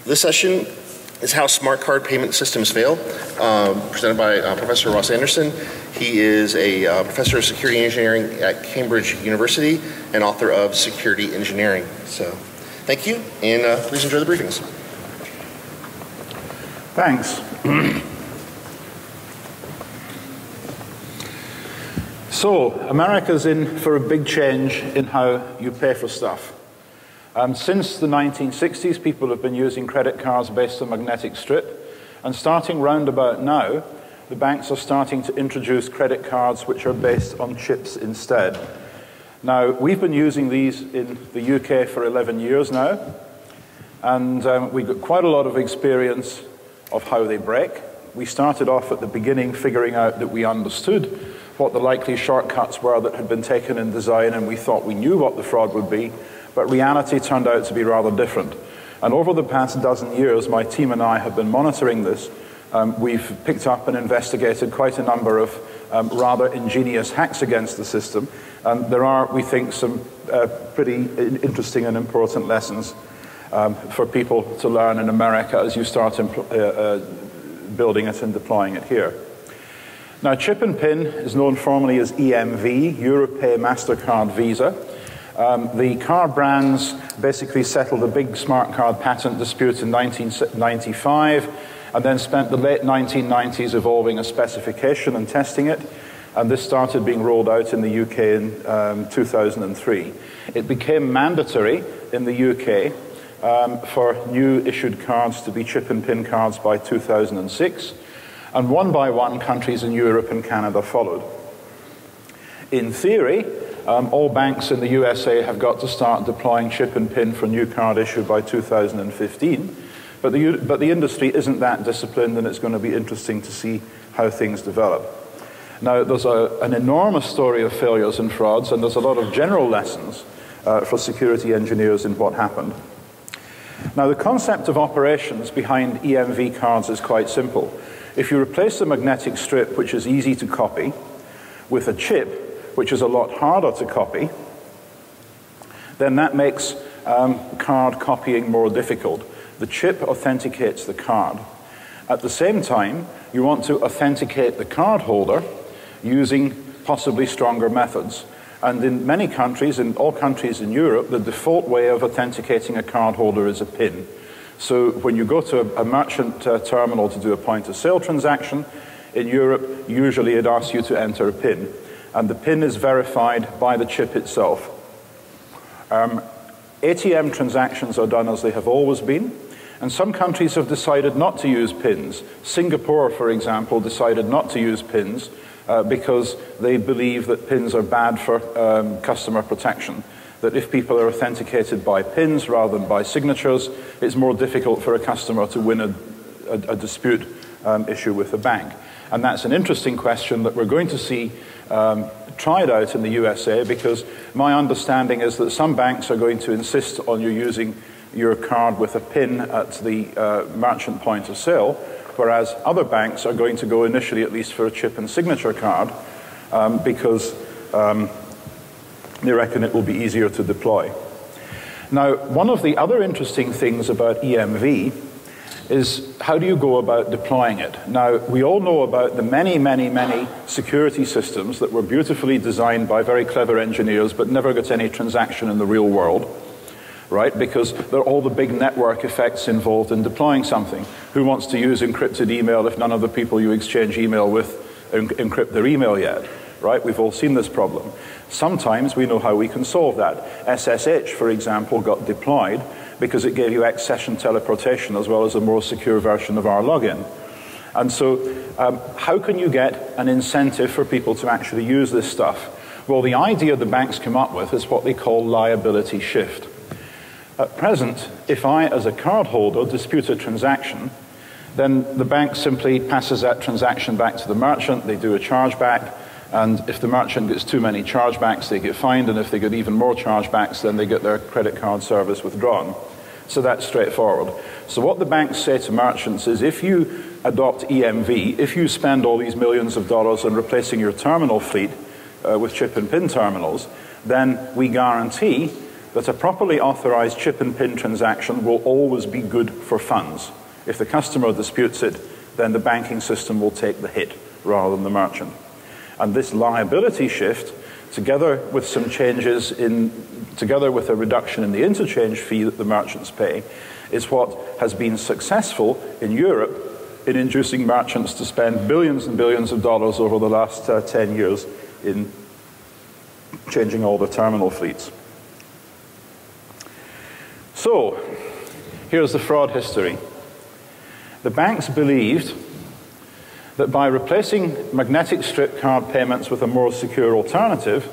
This session is how smart card payment systems fail, presented by Professor Ross Anderson. He is a professor of security engineering at Cambridge University and author of Security Engineering. So thank you, and please enjoy the briefings. Thanks. So, America's in for a big change in how you pay for stuff. Since the 1960s, people have been using credit cards based on magnetic strip, and starting round about now, the banks are starting to introduce credit cards which are based on chips instead. Now, we've been using these in the UK for 11 years now, and we've got quite a lot of experience of how they break. We started off at the beginning figuring out that we understood what the likely shortcuts were that had been taken in design, and we thought we knew what the fraud would be. But reality turned out to be rather different. And over the past dozen years, my team and I have been monitoring this. We've picked up and investigated quite a number of rather ingenious hacks against the system. And there are, we think, some pretty interesting and important lessons for people to learn in America as you start building it and deploying it here. Now, chip and PIN is known formally as EMV, Europay-Mastercard-Visa. The card brands basically settled a big smart card patent dispute in 1995 and then spent the late 1990s evolving a specification and testing it, and this started being rolled out in the UK in 2003. It became mandatory in the UK for new issued cards to be chip and PIN cards by 2006, and one by one countries in Europe and Canada followed. In theory, all banks in the USA have got to start deploying chip and PIN for new card issue by 2015, but the industry isn't that disciplined, and it's going to be interesting to see how things develop. Now, there's an enormous story of failures and frauds, and there's a lot of general lessons for security engineers in what happened. Now, the concept of operations behind EMV cards is quite simple. If you replace the magnetic strip, which is easy to copy, with a chip, which is a lot harder to copy, then that makes card copying more difficult. The chip authenticates the card. At the same time, you want to authenticate the card holder using possibly stronger methods. And in many countries, in all countries in Europe, the default way of authenticating a card holder is a PIN. So when you go to a merchant terminal to do a point-of-sale transaction, in Europe, usually it asks you to enter a PIN. And the PIN is verified by the chip itself. ATM transactions are done as they have always been, and some countries have decided not to use PINs. Singapore, for example, decided not to use PINs because they believe that PINs are bad for customer protection. That if people are authenticated by PINs rather than by signatures, it's more difficult for a customer to win a dispute issue with a bank. And that's an interesting question that we're going to see tried out in the USA, because my understanding is that some banks are going to insist on you using your card with a PIN at the merchant point of sale, whereas other banks are going to go initially at least for a chip and signature card because they reckon it will be easier to deploy. Now, one of the other interesting things about EMV is how do you go about deploying it? Now, we all know about the many, many, many security systems that were beautifully designed by very clever engineers but never got any transaction in the real world, right? Because there are all the big network effects involved in deploying something. Who wants to use encrypted email if none of the people you exchange email with encrypt their email yet, right? We've all seen this problem. Sometimes we know how we can solve that. SSH, for example, got deployed because it gave you X-session teleportation as well as a more secure version of our login. And so how can you get an incentive for people to actually use this stuff? Well, the idea the banks come up with is what they call liability shift. At present, if I, as a cardholder, dispute a transaction, then the bank simply passes that transaction back to the merchant, they do a chargeback, and if the merchant gets too many chargebacks, they get fined, and if they get even more chargebacks, then they get their credit card service withdrawn. So that's straightforward. So what the banks say to merchants is, if you adopt EMV, if you spend all these millions of dollars on replacing your terminal fleet with chip and PIN terminals, then we guarantee that a properly authorized chip and PIN transaction will always be good for funds. If the customer disputes it, then the banking system will take the hit rather than the merchant. And this liability shift, together with some changes together with a reduction in the interchange fee that the merchants pay, is what has been successful in Europe in inducing merchants to spend billions and billions of dollars over the last 10 years in changing all the terminal fleets. So, here's the fraud history. The banks believed that by replacing magnetic strip card payments with a more secure alternative,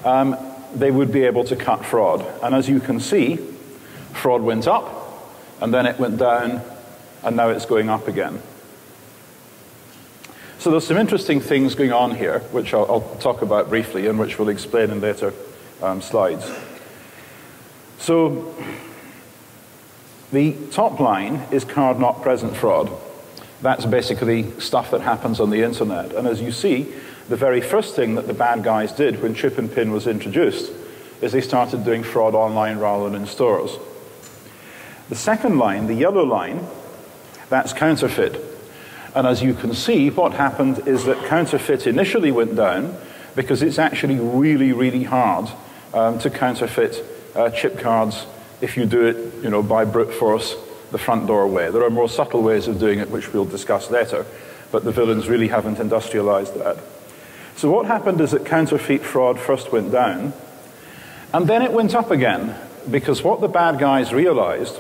they would be able to cut fraud. And as you can see, fraud went up, and then it went down, and now it's going up again. So there's some interesting things going on here, which I'll talk about briefly, and which we'll explain in later slides. So the top line is card not present fraud. That's basically stuff that happens on the internet. And as you see, the very first thing that the bad guys did when chip and PIN was introduced is they started doing fraud online rather than in stores. The second line, the yellow line, that's counterfeit. And as you can see, what happened is that counterfeit initially went down because it's actually really, really hard to counterfeit chip cards if you do it, by brute force the front door way. There are more subtle ways of doing it, which we'll discuss later, but the villains really haven't industrialized that. So what happened is that counterfeit fraud first went down, and then it went up again, because what the bad guys realized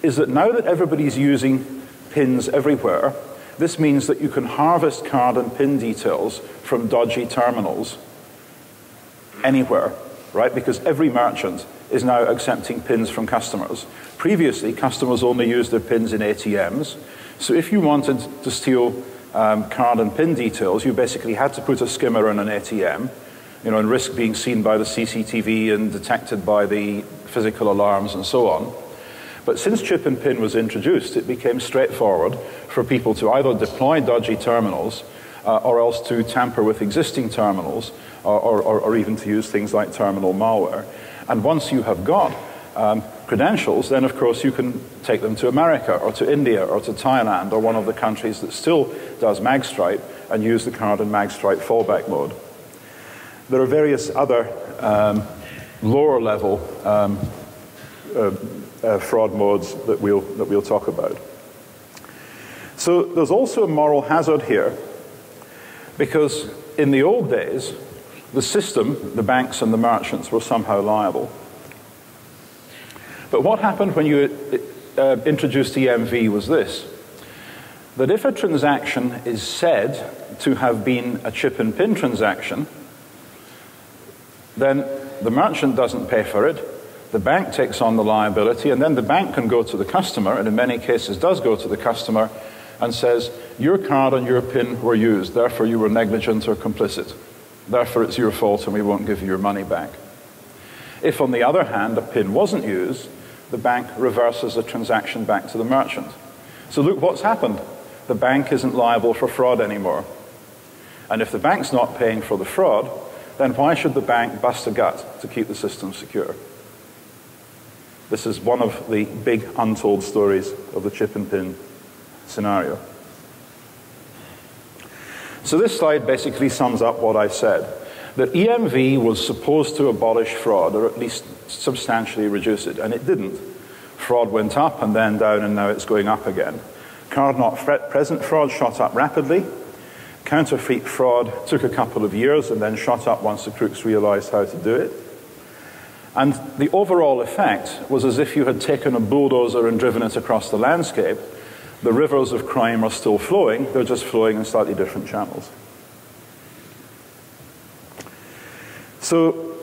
is that now that everybody's using PINs everywhere, this means that you can harvest card and PIN details from dodgy terminals anywhere, right? Because every merchant is now accepting PINs from customers. Previously, customers only used their PINs in ATMs. So if you wanted to steal card and PIN details, you basically had to put a skimmer in an ATM, and risk being seen by the CCTV and detected by the physical alarms and so on. But since chip and PIN was introduced, it became straightforward for people to either deploy dodgy terminals or else to tamper with existing terminals or even to use things like terminal malware. And once you have got credentials, then of course you can take them to America or to India or to Thailand or one of the countries that still does magstripe and use the card and magstripe fallback mode. There are various other lower level fraud modes that we'll talk about. So there's also a moral hazard here, because in the old days, the system, the banks and the merchants, were somehow liable. But what happened when you introduced EMV was this: that if a transaction is said to have been a chip and PIN transaction, then the merchant doesn't pay for it, the bank takes on the liability, and then the bank can go to the customer, and in many cases does go to the customer, and says, your card and your PIN were used, therefore you were negligent or complicit. Therefore it's your fault and we won't give you your money back. If, on the other hand, a PIN wasn't used, the bank reverses the transaction back to the merchant. So look what's happened. The bank isn't liable for fraud anymore. And if the bank's not paying for the fraud, then why should the bank bust a gut to keep the system secure? This is one of the big untold stories of the chip and PIN scenario. So this slide basically sums up what I said, that EMV was supposed to abolish fraud, or at least substantially reduce it, and it didn't. Fraud went up and then down, and now it's going up again. Card not present fraud shot up rapidly. Counterfeit fraud took a couple of years and then shot up once the crooks realized how to do it. And the overall effect was as if you had taken a bulldozer and driven it across the landscape. The rivers of crime are still flowing, they're just flowing in slightly different channels. So,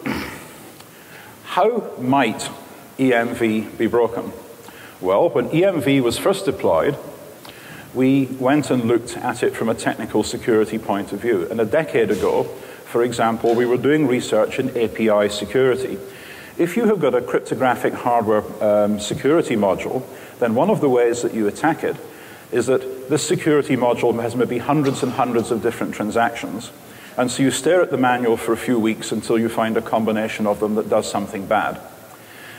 how might EMV be broken? Well, when EMV was first deployed, we went and looked at it from a technical security point of view. And a decade ago, for example, we were doing research in API security. If you have got a cryptographic hardware security module, then one of the ways that you attack it is that this security module has maybe hundreds and hundreds of different transactions. And so you stare at the manual for a few weeks until you find a combination of them that does something bad.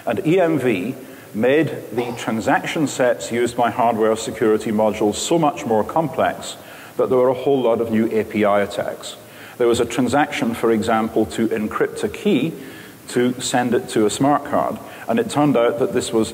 And EMV made the transaction sets used by hardware security modules so much more complex that there were a whole lot of new API attacks. There was a transaction, for example, to encrypt a key to send it to a smart card. And it turned out that this was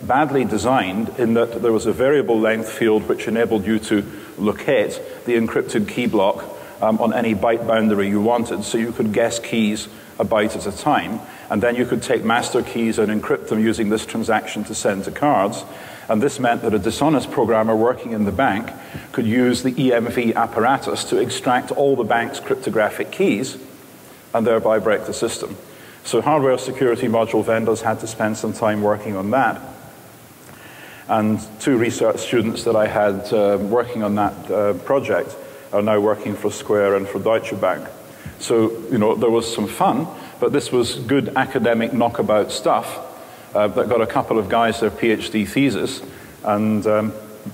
badly designed in that there was a variable length field which enabled you to locate the encrypted key block on any byte boundary you wanted, so you could guess keys a byte at a time, and then you could take master keys and encrypt them using this transaction to send to cards. And this meant that a dishonest programmer working in the bank could use the EMV apparatus to extract all the bank's cryptographic keys and thereby break the system. So hardware security module vendors had to spend some time working on that. And 2 research students that I had working on that project are now working for Square and for Deutsche Bank. So, you know, there was some fun, but this was good academic knockabout stuff that got a couple of guys their PhD thesis and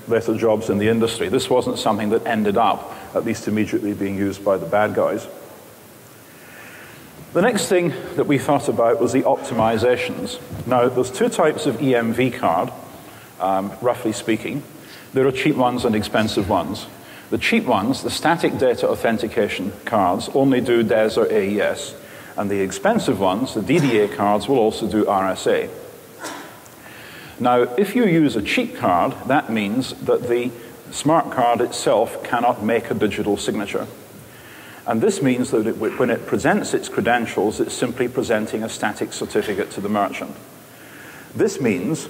better jobs in the industry. This wasn't something that ended up, at least immediately, being used by the bad guys. The next thing that we thought about was the optimisations. Now, there's 2 types of EMV card, roughly speaking. There are cheap ones and expensive ones. The cheap ones, the static data authentication cards, only do DES or AES. And the expensive ones, the DDA cards, will also do RSA. Now, if you use a cheap card, that means that the smart card itself cannot make a digital signature. And this means that when it presents its credentials, it's simply presenting a static certificate to the merchant. This means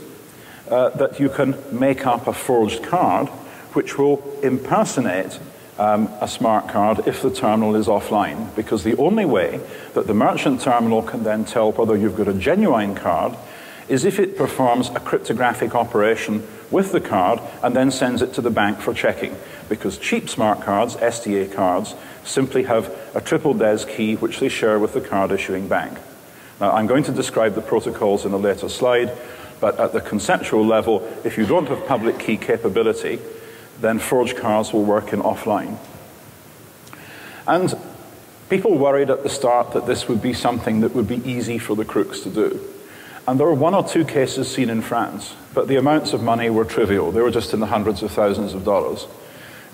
that you can make up a forged card which will impersonate a smart card if the terminal is offline, because the only way that the merchant terminal can then tell whether you've got a genuine card is if it performs a cryptographic operation with the card and then sends it to the bank for checking, because cheap smart cards, SDA cards, simply have a triple DES key which they share with the card issuing bank. Now, I'm going to describe the protocols in a later slide, but at the conceptual level, if you don't have public key capability, then forged cards will work in offline. And people worried at the start that this would be something that would be easy for the crooks to do. And there were 1 or 2 cases seen in France, but the amounts of money were trivial. They were just in the hundreds of thousands of dollars.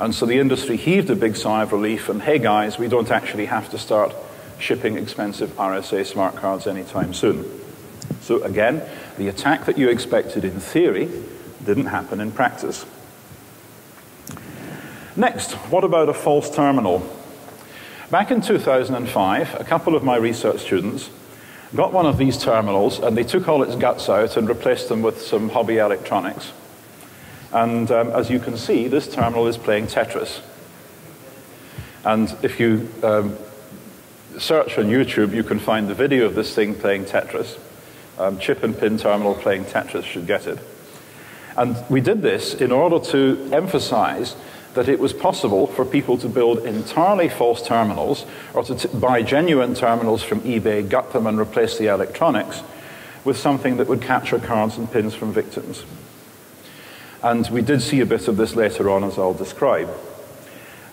And so the industry heaved a big sigh of relief, and hey guys, we don't actually have to start shipping expensive RSA smart cards anytime soon. So again, the attack that you expected in theory didn't happen in practice. Next, what about a false terminal? Back in 2005, a couple of my research students got one of these terminals and they took all its guts out and replaced them with some hobby electronics. And as you can see, this terminal is playing Tetris. And if you search on YouTube, you can find the video of this thing playing Tetris. Chip and pin terminal playing Tetris should get it. And we did this in order to emphasize that it was possible for people to build entirely false terminals or to buy genuine terminals from eBay, gut them and replace the electronics with something that would capture cards and pins from victims. And we did see a bit of this later on, as I'll describe.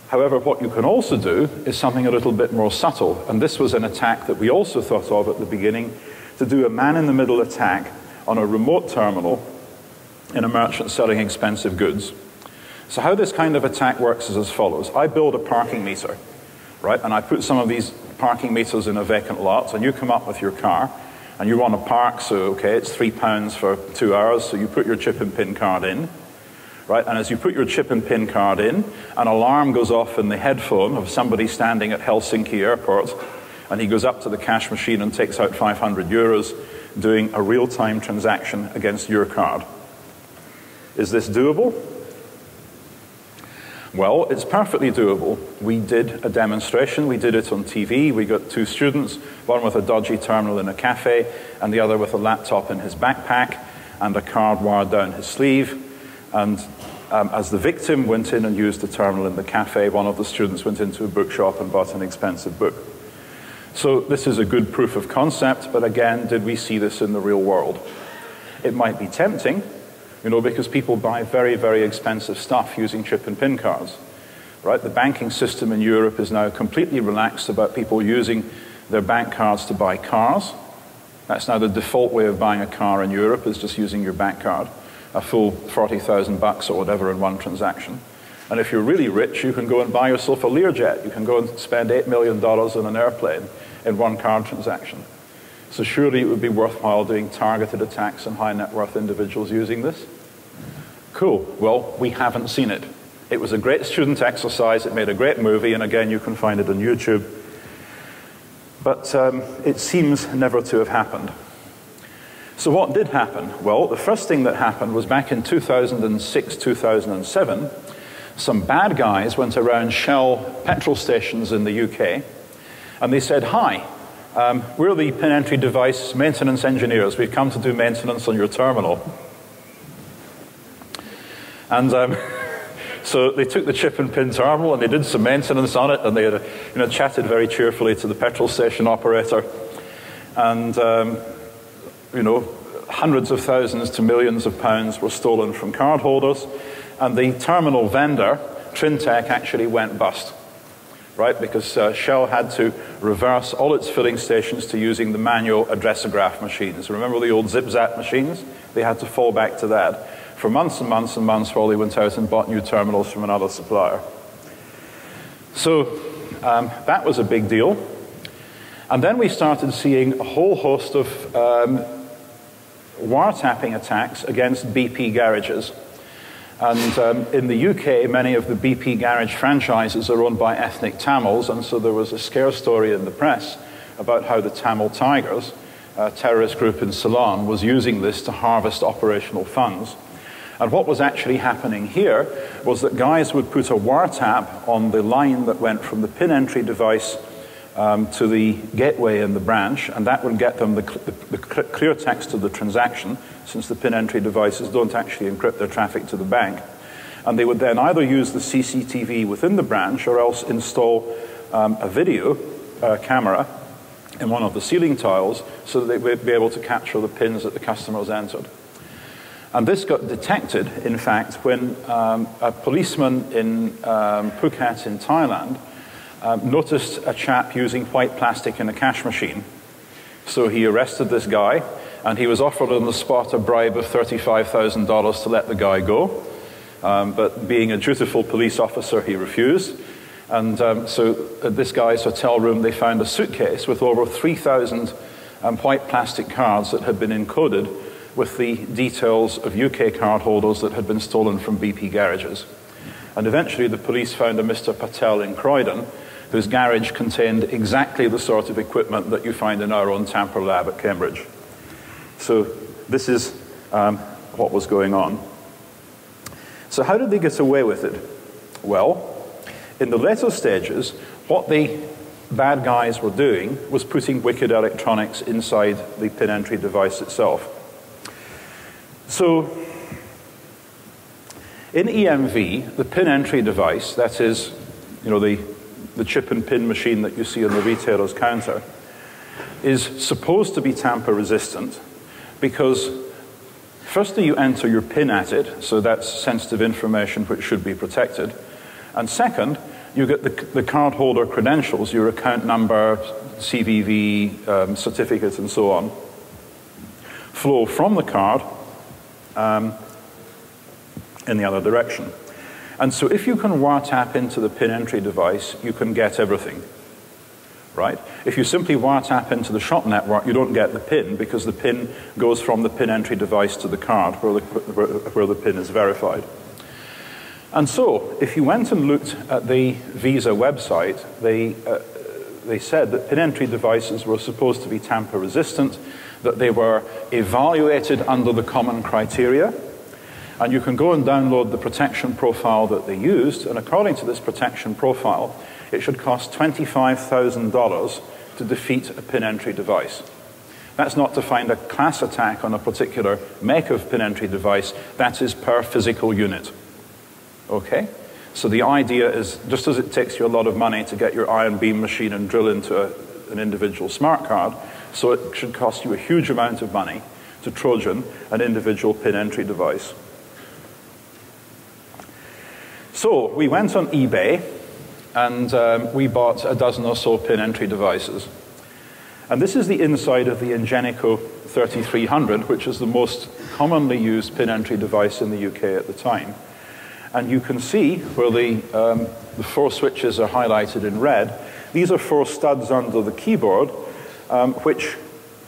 However, what you can also do is something a little bit more subtle, and this was an attack that we also thought of at the beginning, to do a man-in-the-middle attack on a remote terminal in a merchant selling expensive goods. So how this kind of attack works is as follows. I build a parking meter, right? And I put some of these parking meters in a vacant lot, and you come up with your car, and you want to park, so okay, it's £3 for 2 hours, so you put your chip and pin card in, right? And as you put your chip and pin card in, an alarm goes off in the headphone of somebody standing at Helsinki airport, and he goes up to the cash machine and takes out 500 euros, doing a real-time transaction against your card. Is this doable? Well, it's perfectly doable. We did a demonstration. We did it on TV. We got 2 students, one with a dodgy terminal in a cafe, and the other with a laptop in his backpack and a card wired down his sleeve. And as the victim went in and used the terminal in the cafe, one of the students went into a bookshop and bought an expensive book. So this is a good proof of concept, but again, did we see this in the real world? It might be tempting, you know, because people buy very, very expensive stuff using chip and pin cards. right? The banking system in Europe is now completely relaxed about people using their bank cards to buy cars. That's now the default way of buying a car in Europe, is just using your bank card, a full 40,000 bucks or whatever in one transaction. And if you're really rich, you can go and buy yourself a Learjet. You can go and spend $8 million on an airplane in one card transaction. So surely it would be worthwhile doing targeted attacks on high net worth individuals using this. Cool. Well, we haven't seen it. It was a great student exercise. It made a great movie. And again, you can find it on YouTube. But it seems never to have happened. So what did happen? Well, the first thing that happened was back in 2006, 2007, some bad guys went around Shell petrol stations in the UK, and they said, "Hi, we're the pin entry device maintenance engineers. We've come to do maintenance on your terminal." And so they took the chip and pin terminal and they did some maintenance on it, and they had, chatted very cheerfully to the petrol station operator. And hundreds of thousands to millions of pounds were stolen from cardholders, and the terminal vendor, Trintech, actually went bust, right? Because Shell had to reverse all its filling stations to using the manual addressograph machines. Remember the old zip-zap machines? They had to fall back to that for months and months and months while they went out and bought new terminals from another supplier. So that was a big deal. And then we started seeing a whole host of wiretapping attacks against BP garages. And in the UK, many of the BP garage franchises are owned by ethnic Tamils, and so there was a scare story in the press about how the Tamil Tigers, a terrorist group in Ceylon, was using this to harvest operational funds. And what was actually happening here was that guys would put a wiretap on the line that went from the pin entry device to the gateway in the branch, and that would get them the clear text of the transaction, since the pin entry devices don't actually encrypt their traffic to the bank. And they would then either use the CCTV within the branch or else install a video camera in one of the ceiling tiles so that they would be able to capture the pins that the customers entered. And this got detected, in fact, when a policeman in Phuket in Thailand noticed a chap using white plastic in a cash machine. So he arrested this guy, and he was offered on the spot a bribe of $35,000 to let the guy go. But being a dutiful police officer, he refused. And so at this guy's hotel room, they found a suitcase with over 3,000 white plastic cards that had been encoded with the details of UK cardholders that had been stolen from BP garages. And eventually the police found a Mr. Patel in Croydon, whose garage contained exactly the sort of equipment that you find in our own tamper lab at Cambridge. So this is what was going on. So how did they get away with it? Well, in the later stages, what the bad guys were doing was putting wicked electronics inside the pin entry device itself. So in EMV, the pin entry device, that is, the chip and pin machine that you see on the retailer's counter, is supposed to be tamper resistant because firstly you enter your PIN at it, so that's sensitive information which should be protected, and second, you get the cardholder credentials, your account number, CVV, certificate, and so on, flow from the card in the other direction. And so if you can wiretap into the pin entry device, you can get everything, right? If you simply wiretap into the shop network, you don't get the pin because the pin goes from the pin entry device to the card where the pin is verified. And so if you went and looked at the Visa website, they said that pin entry devices were supposed to be tamper resistant, that they were evaluated under the common criteria. And you can go and download the protection profile that they used, and according to this protection profile, it should cost $25,000 to defeat a pin entry device. That's not to find a class attack on a particular make of pin entry device, that is per physical unit. Okay? So the idea is, just as it takes you a lot of money to get your iron beam machine and drill into an individual smart card, so it should cost you a huge amount of money to Trojan an individual pin entry device. So we went on eBay and we bought a dozen or so pin entry devices. And this is the inside of the Ingenico 3300, which is the most commonly used pin entry device in the UK at the time. And you can see where the 4 switches are highlighted in red. These are 4 studs under the keyboard, which,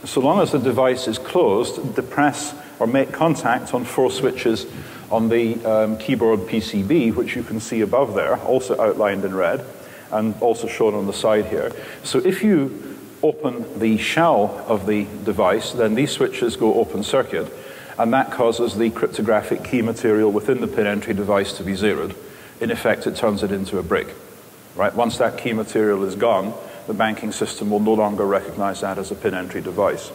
so long as the device is closed, depress or make contact on 4 switches on the keyboard PCB, which you can see above there, also outlined in red, and also shown on the side here. So if you open the shell of the device, then these switches go open circuit, and that causes the cryptographic key material within the pin entry device to be zeroed. In effect, it turns it into a brick. Right? Once that key material is gone, the banking system will no longer recognize that as a pin entry device.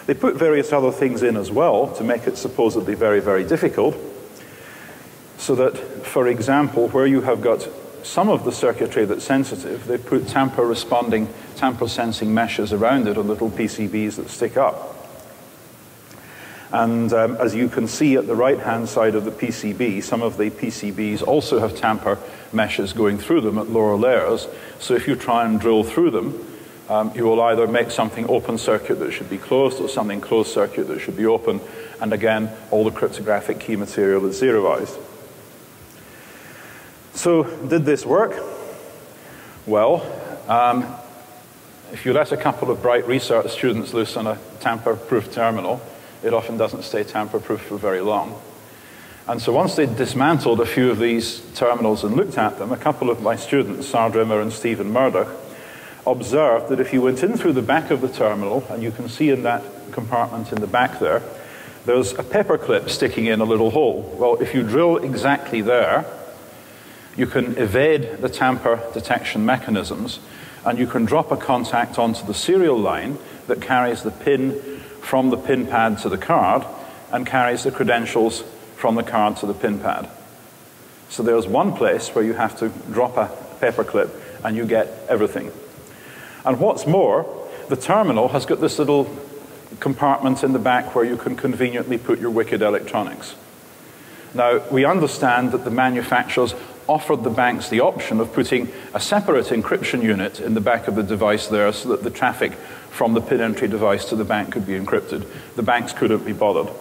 They put various other things in as well to make it supposedly very, very difficult, so that, for example, where you have got some of the circuitry that's sensitive, they put tamper-responding, tamper-sensing meshes around it on little PCBs that stick up. And as you can see at the right-hand side of the PCB, some of the PCBs also have tamper meshes going through them at lower layers. So if you try and drill through them, you will either make something open circuit that should be closed or something closed circuit that should be open. And again, all the cryptographic key material is zeroized. So did this work? Well, if you let a couple of bright research students loose on a tamper-proof terminal, it often doesn't stay tamper-proof for very long. And so once they dismantled a few of these terminals and looked at them, a couple of my students, Sardrimmer and Stephen Murdoch, observed that if you went in through the back of the terminal, and you can see in that compartment in the back there, there's a paper clip sticking in a little hole. Well, if you drill exactly there, you can evade the tamper detection mechanisms, and you can drop a contact onto the serial line that carries the pin from the pin pad to the card and carries the credentials from the card to the pin pad. So there's one place where you have to drop a paper clip and you get everything. And what's more, the terminal has got this little compartment in the back where you can conveniently put your wicked electronics. Now, we understand that the manufacturers offered the banks the option of putting a separate encryption unit in the back of the device there so that the traffic from the pin entry device to the bank could be encrypted. The banks couldn't be bothered.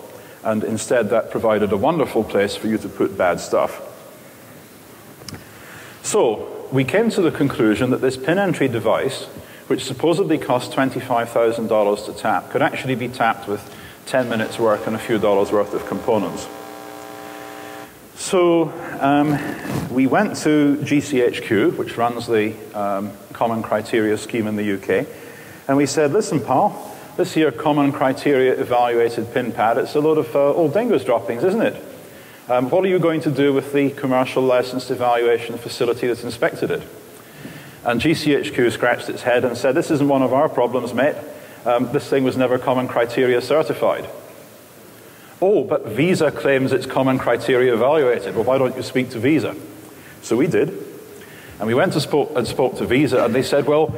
And instead, that provided a wonderful place for you to put bad stuff. So we came to the conclusion that this pin entry device, which supposedly cost $25,000 to tap, could actually be tapped with 10 minutes work and a few dollars worth of components. So we went to GCHQ, which runs the Common Criteria scheme in the UK, and we said, listen, pal, this here Common Criteria evaluated pin pad, it's a load of old dingoes droppings, isn't it? What are you going to do with the commercial licensed evaluation facility that's inspected it? And GCHQ scratched its head and said, this isn't one of our problems, mate. This thing was never Common Criteria certified. Oh, but Visa claims it's Common Criteria evaluated. Well, why don't you speak to Visa? So we did. And we went to spoke to Visa, and they said, well,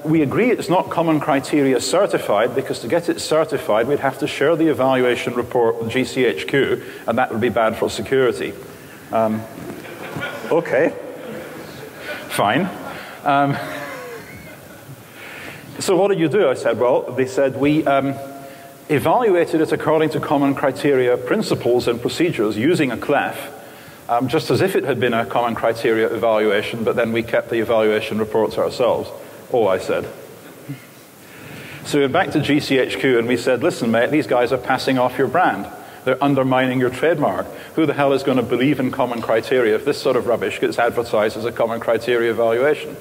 we agree it's not Common Criteria certified, because to get it certified, we'd have to share the evaluation report with GCHQ, and that would be bad for security. Okay, fine. So what did you do? I said, well, they said, we evaluated it according to Common Criteria principles and procedures using a clef, just as if it had been a Common Criteria evaluation, but then we kept the evaluation reports ourselves. Oh, I said. So we went back to GCHQ and we said, listen, mate, these guys are passing off your brand. They're undermining your trademark. Who the hell is going to believe in Common Criteria if this sort of rubbish gets advertised as a Common Criteria evaluation?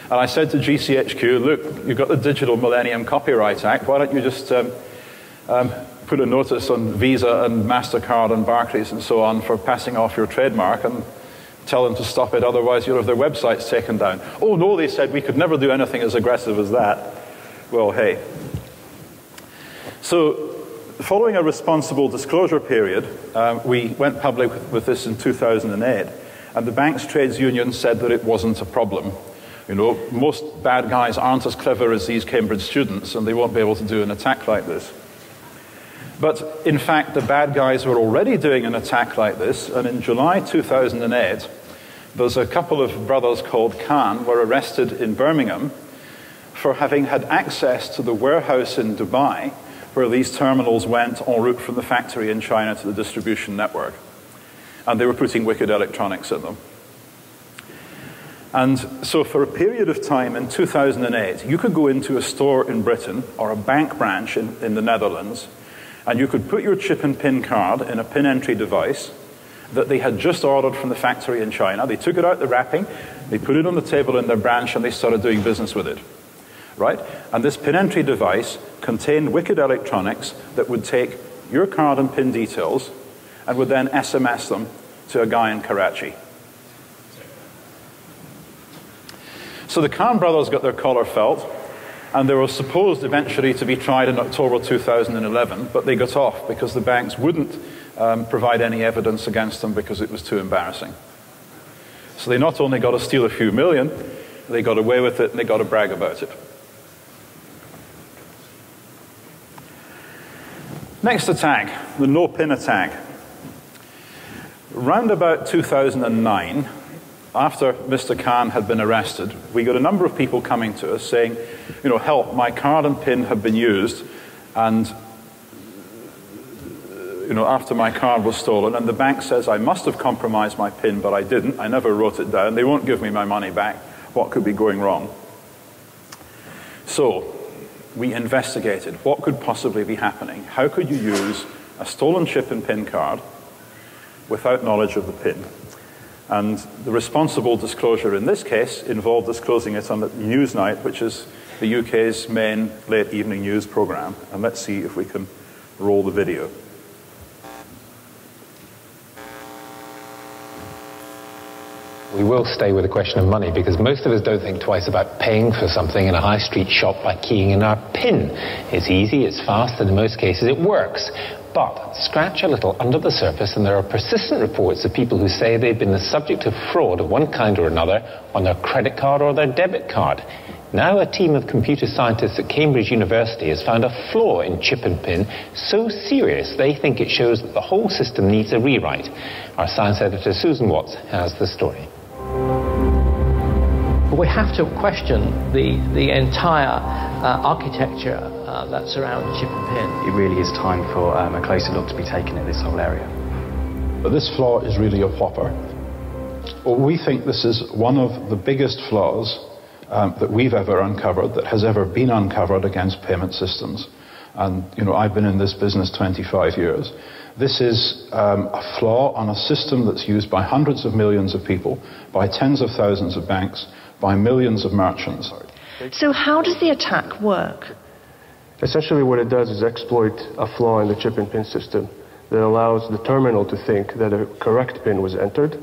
And I said to GCHQ, look, you've got the Digital Millennium Copyright Act. Why don't you just put a notice on Visa and MasterCard and Barclays and so on for passing off your trademark and tell them to stop it, otherwise you'll have their websites taken down. Oh no, they said, we could never do anything as aggressive as that. Well, hey. So following a responsible disclosure period, we went public with this in 2008, and the Banks Trades Union said that it wasn't a problem. You know, most bad guys aren't as clever as these Cambridge students, and they won't be able to do an attack like this. But in fact, the bad guys were already doing an attack like this, and in July 2008, there's a couple of brothers called Khan were arrested in Birmingham for having had access to the warehouse in Dubai where these terminals went en route from the factory in China to the distribution network. And they were putting wicked electronics in them. And so for a period of time in 2008, you could go into a store in Britain or a bank branch in the Netherlands, and you could put your chip and PIN card in a PIN entry device that they had just ordered from the factory in China. They took it out the wrapping, they put it on the table in their branch, and they started doing business with it. Right? And this PIN entry device contained wicked electronics that would take your card and PIN details and would then SMS them to a guy in Karachi. So the Khan brothers got their collar felt, and they were supposed eventually to be tried in October 2011, but they got off because the banks wouldn't provide any evidence against them because it was too embarrassing. So they not only got to steal a few million, they got away with it and they got to brag about it. Next attack, the no-pin attack. Round about 2009, after Mr. Khan had been arrested, we got a number of people coming to us saying, you know, help, my card and PIN have been used, and you know, after my card was stolen, and the bank says I must have compromised my PIN, but I didn't. I never wrote it down. They won't give me my money back. What could be going wrong? So we investigated what could possibly be happening. How could you use a stolen chip and PIN card without knowledge of the PIN? And the responsible disclosure in this case involved disclosing it on the Newsnight, which is the UK's main late evening news program. And let's see if we can roll the video. We will stay with the question of money because most of us don't think twice about paying for something in a high street shop by keying in our PIN. It's easy, it's fast, and in most cases it works. But scratch a little under the surface and there are persistent reports of people who say they've been the subject of fraud of one kind or another on their credit card or their debit card. Now a team of computer scientists at Cambridge University has found a flaw in chip and PIN so serious they think it shows that the whole system needs a rewrite. Our science editor Susan Watts has the story. We have to question the entire architecture that surrounds chip and PIN. It really is time for a closer look to be taken at this whole area. But this flaw is really a whopper. Well, we think this is one of the biggest flaws that we've ever uncovered, that has ever been uncovered against payment systems. And, you know, I've been in this business 25 years. This is a flaw on a system that's used by hundreds of millions of people, by tens of thousands of banks, by millions of merchants. So how does the attack work? Essentially what it does is exploit a flaw in the chip and PIN system that allows the terminal to think that a correct PIN was entered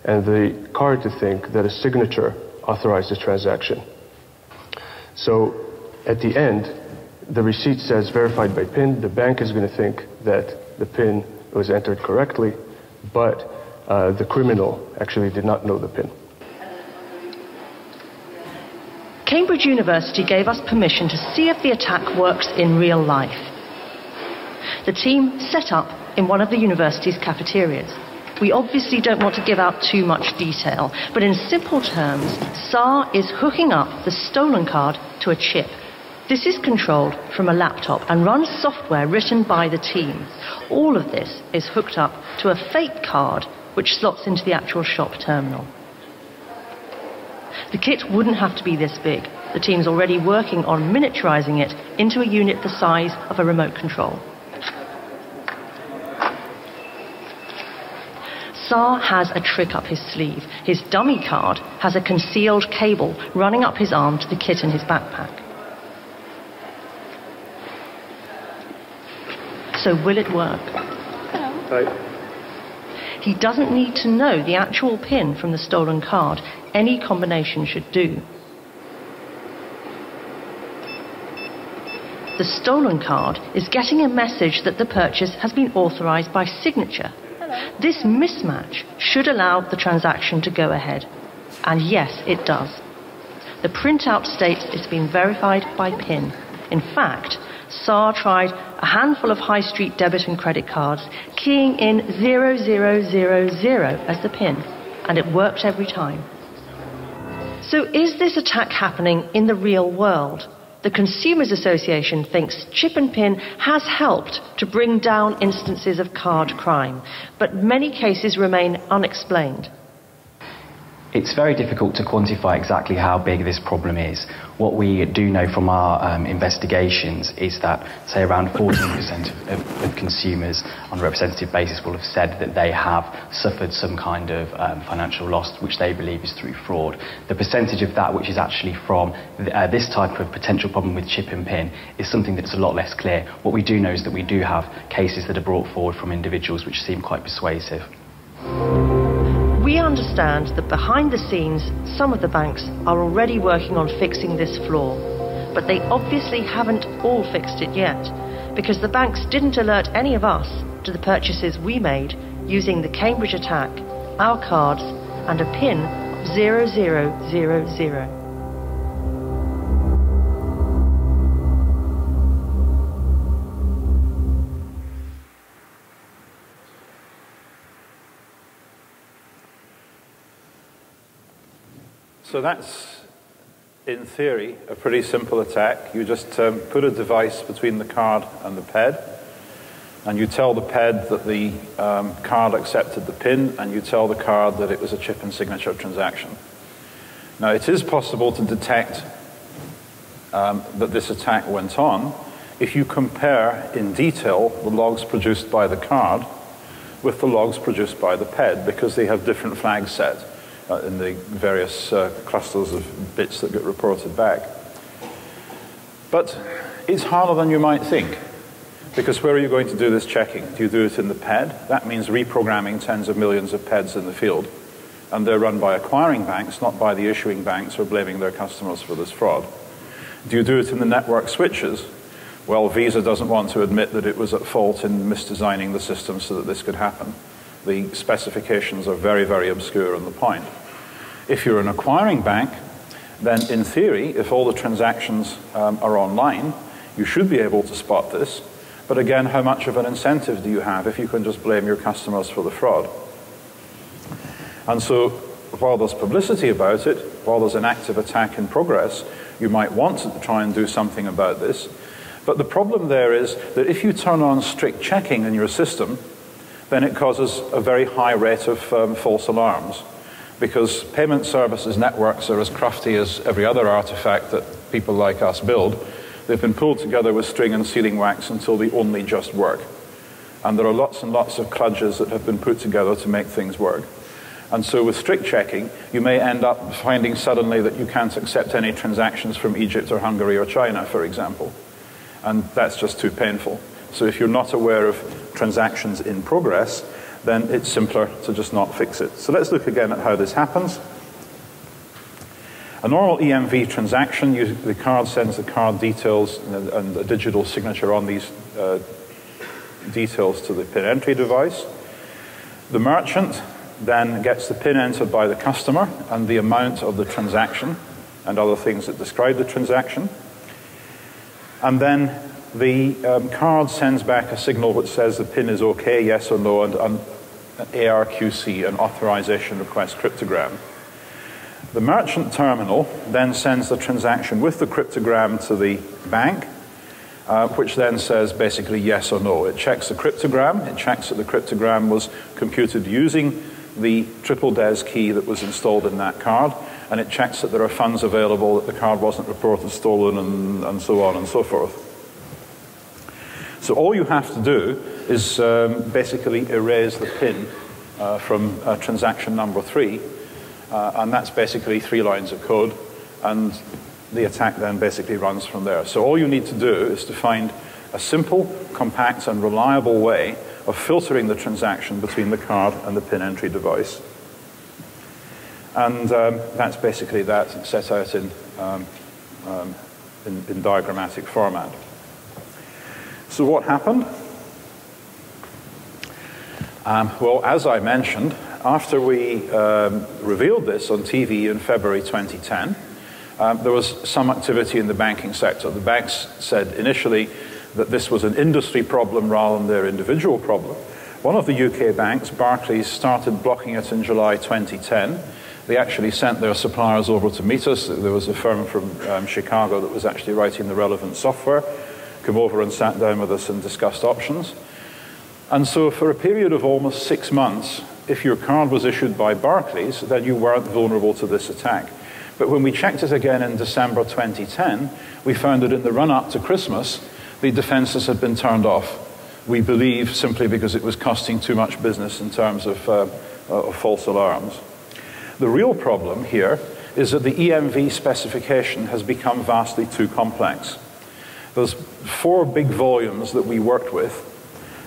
and the card to think that a signature authorized the transaction. So at the end, the receipt says verified by PIN. The bank is going to think that the PIN was entered correctly, but the criminal actually did not know the PIN. Cambridge University gave us permission to see if the attack works in real life. The team set up in one of the university's cafeterias. We obviously don't want to give out too much detail, but in simple terms, SAR is hooking up the stolen card to a chip. This is controlled from a laptop and runs software written by the team. All of this is hooked up to a fake card which slots into the actual shop terminal. The kit wouldn't have to be this big. The team's already working on miniaturizing it into a unit the size of a remote control. SAR has a trick up his sleeve. His dummy card has a concealed cable running up his arm to the kit in his backpack. So will it work? Hi. He doesn't need to know the actual PIN from the stolen card. Any combination should do. The stolen card is getting a message that the purchase has been authorized by signature. This mismatch should allow the transaction to go ahead. And yes, it does. The printout states it's been verified by PIN. In fact, SAR tried a handful of high street debit and credit cards, keying in 0000 as the PIN, and it worked every time. So is this attack happening in the real world? The Consumers Association thinks chip and PIN has helped to bring down instances of card crime, but many cases remain unexplained. It's very difficult to quantify exactly how big this problem is. What we do know from our investigations is that, say, around 14% of consumers on a representative basis will have said that they have suffered some kind of financial loss which they believe is through fraud. The percentage of that which is actually from this type of potential problem with chip and PIN is something that's a lot less clear. What we do know is that we do have cases that are brought forward from individuals which seem quite persuasive. We understand that behind the scenes, some of the banks are already working on fixing this flaw, but they obviously haven't all fixed it yet, because the banks didn't alert any of us to the purchases we made using the Cambridge attack, our cards, and a PIN of 0000. So that's, in theory, a pretty simple attack. You just put a device between the card and the PED, and you tell the PED that the card accepted the PIN, and you tell the card that it was a chip and signature transaction. Now, it is possible to detect that this attack went on if you compare in detail the logs produced by the card with the logs produced by the PED, because they have different flags set in the various clusters of bits that get reported back. But it's harder than you might think, because where are you going to do this checking? Do you do it in the PED? That means reprogramming tens of millions of PEDs in the field, and they're run by acquiring banks, not by the issuing banks who are blaming their customers for this fraud. Do you do it in the network switches? Well, Visa doesn't want to admit that it was at fault in misdesigning the system so that this could happen. The specifications are very, very obscure on the point. If you're an acquiring bank, then in theory, if all the transactions are online, you should be able to spot this. But again, how much of an incentive do you have if you can just blame your customers for the fraud? And so, while there's publicity about it, while there's an active attack in progress, you might want to try and do something about this. But the problem there is that if you turn on strict checking in your system, then it causes a very high rate of false alarms, because payment services networks are as crafty as every other artifact that people like us build. They've been pulled together with string and sealing wax until they only just work. And there are lots and lots of kludges that have been put together to make things work. And so with strict checking, you may end up finding suddenly that you can't accept any transactions from Egypt or Hungary or China, for example. And that's just too painful. So if you're not aware of transactions in progress, then it's simpler to just not fix it. So let's look again at how this happens. A normal EMV transaction, the card sends the card details and a digital signature on these details to the PIN entry device. The merchant then gets the PIN entered by the customer and the amount of the transaction and other things that describe the transaction. And then the card sends back a signal which says the PIN is okay, yes or no, and an ARQC, an authorization request cryptogram. The merchant terminal then sends the transaction with the cryptogram to the bank, which then says basically yes or no. It checks the cryptogram, it checks that the cryptogram was computed using the triple DES key that was installed in that card, and it checks that there are funds available, that the card wasn't reported stolen, and so on and so forth. So all you have to do is basically erase the PIN from transaction number 3, and that's basically 3 lines of code, and the attack then basically runs from there. So all you need to do is to find a simple, compact, and reliable way of filtering the transaction between the card and the PIN entry device. And that's basically that set out in diagrammatic format. So what happened? Well, as I mentioned, after we revealed this on TV in February 2010, there was some activity in the banking sector. The banks said initially that this was an industry problem rather than their individual problem. One of the UK banks, Barclays, started blocking it in July 2010. They actually sent their suppliers over to meet us. There was a firm from Chicago that was actually writing the relevant software, come over and sat down with us and discussed options. And so for a period of almost 6 months, if your card was issued by Barclays, then you weren't vulnerable to this attack. But when we checked it again in December 2010, we found that in the run-up to Christmas, the defenses had been turned off. We believe simply because it was costing too much business in terms of false alarms. The real problem here is that the EMV specification has become vastly too complex. There's 4 big volumes that we worked with,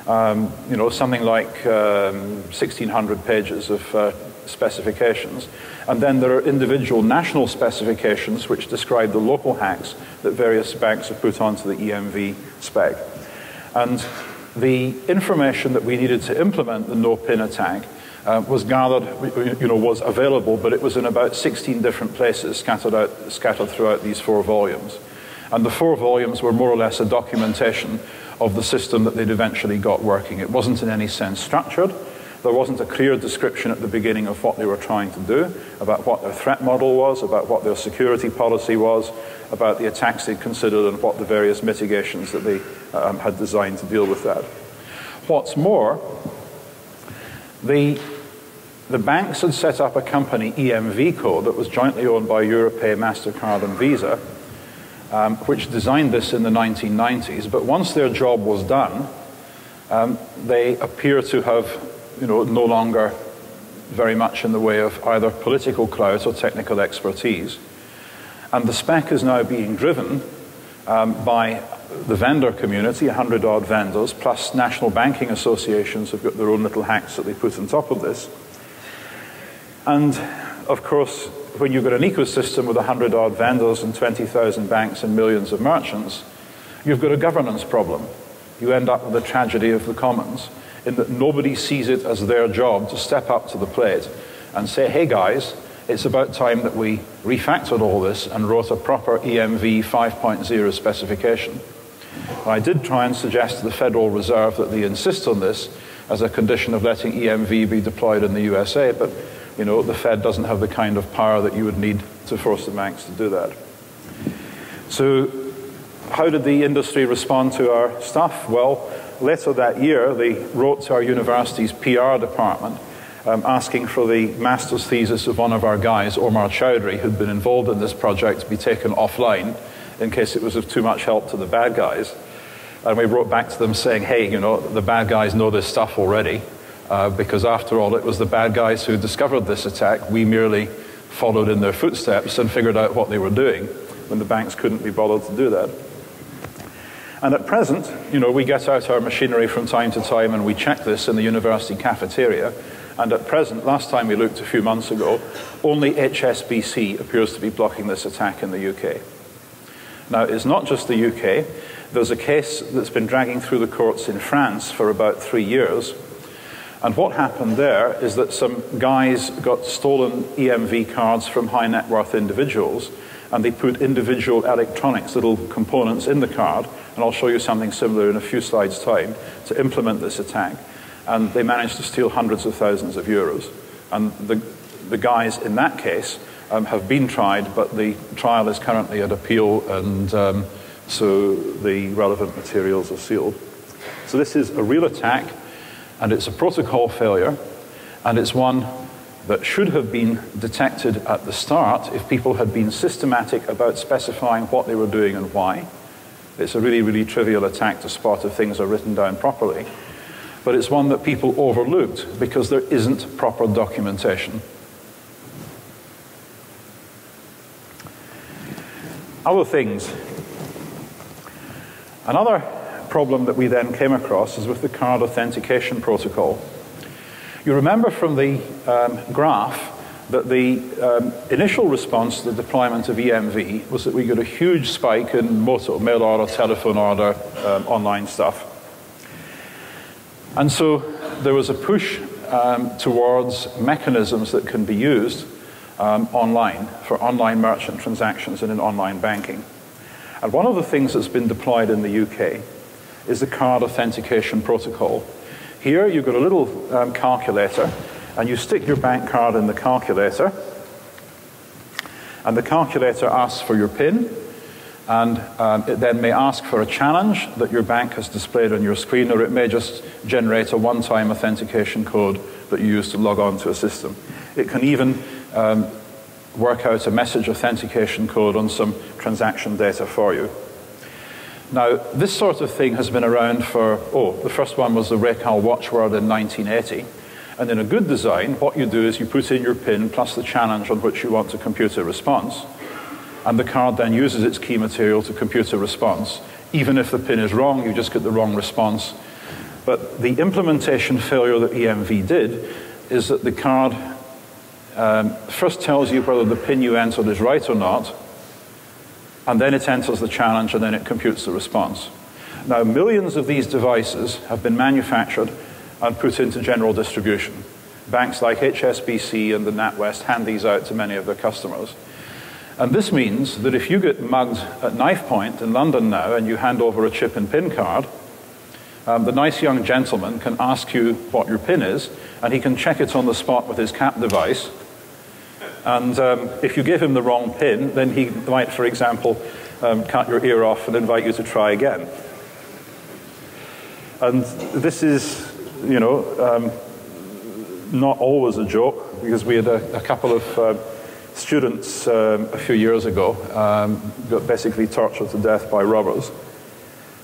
you know, something like 1,600 pages of specifications. And then there are individual national specifications which describe the local hacks that various banks have put onto the EMV spec. And the information that we needed to implement the no-pin attack was gathered, you know, was available, but it was in about 16 different places scattered throughout these 4 volumes. And the 4 volumes were more or less a documentation of the system that they'd eventually got working. It wasn't in any sense structured. There wasn't a clear description at the beginning of what they were trying to do, about what their threat model was, about what their security policy was, about the attacks they'd considered, and what the various mitigations that they had designed to deal with that. What's more, the banks had set up a company, EMV Code, that was jointly owned by Europay-Mastercard and Visa, which designed this in the 1990s. But once their job was done, they appear to have, you know, no longer very much in the way of either political clout or technical expertise. And the spec is now being driven by the vendor community, 100-odd vendors, plus national banking associations have got their own little hacks that they put on top of this. And of course, when you've got an ecosystem with 100-odd vendors and 20,000 banks and millions of merchants, you've got a governance problem. You end up with the tragedy of the commons, in that nobody sees it as their job to step up to the plate and say, hey guys, it's about time that we refactored all this and wrote a proper EMV 5.0 specification. I did try and suggest to the Federal Reserve that they insist on this as a condition of letting EMV be deployed in the USA, but you know, the Fed doesn't have the kind of power that you would need to force the banks to do that. So how did the industry respond to our stuff? Well, later that year, they wrote to our university's PR department asking for the master's thesis of one of our guys, Omar Chowdhury, who'd been involved in this project, to be taken offline in case it was of too much help to the bad guys. And we wrote back to them saying, hey, you know, the bad guys know this stuff already, because after all, it was the bad guys who discovered this attack. We merely followed in their footsteps and figured out what they were doing when the banks couldn't be bothered to do that. And at present, you know, we get out our machinery from time to time and we check this in the university cafeteria. And at present, last time we looked a few months ago, only HSBC appears to be blocking this attack in the UK. Now, it's not just the UK. There's a case that's been dragging through the courts in France for about 3 years. And what happened there is that some guys got stolen EMV cards from high net worth individuals, and they put individual electronics, little components in the card, and I'll show you something similar in a few slides' time, to implement this attack. And they managed to steal hundreds of thousands of euros. And the guys in that case have been tried, but the trial is currently at appeal, and so the relevant materials are sealed. So this is a real attack, and it's a protocol failure, and it's one that should have been detected at the start if people had been systematic about specifying what they were doing and why. It's a really, really trivial attack to spot if things are written down properly. But it's one that people overlooked because there isn't proper documentation. Other things. Another problem that we then came across is with the card authentication protocol. You remember from the graph that the initial response to the deployment of EMV was that we got a huge spike in MOTO, mail order, telephone order, online stuff. And so there was a push towards mechanisms that can be used online for online merchant transactions and in online banking. And one of the things that's been deployed in the UK is the card authentication protocol. Here, you've got a little calculator, and you stick your bank card in the calculator, and the calculator asks for your PIN, and it then may ask for a challenge that your bank has displayed on your screen, or it may just generate a one-time authentication code that you use to log on to a system. It can even work out a message authentication code on some transaction data for you. Now, this sort of thing has been around for, the first one was the Raycal watchword in 1980. And in a good design, what you do is you put in your PIN plus the challenge on which you want to compute a response, and the card then uses its key material to compute a response. Even if the PIN is wrong, you just get the wrong response. But the implementation failure that EMV did is that the card first tells you whether the PIN you entered is right or not, and then it enters the challenge, and then it computes the response. Now, millions of these devices have been manufactured and put into general distribution. Banks like HSBC and the NatWest hand these out to many of their customers. And this means that if you get mugged at knife point in London now and you hand over a chip and PIN card, the nice young gentleman can ask you what your PIN is, and he can check it on the spot with his CAP device. And if you give him the wrong PIN, then he might, for example, cut your ear off and invite you to try again. And this is, you know, not always a joke, because we had a couple of students a few years ago got basically tortured to death by robbers.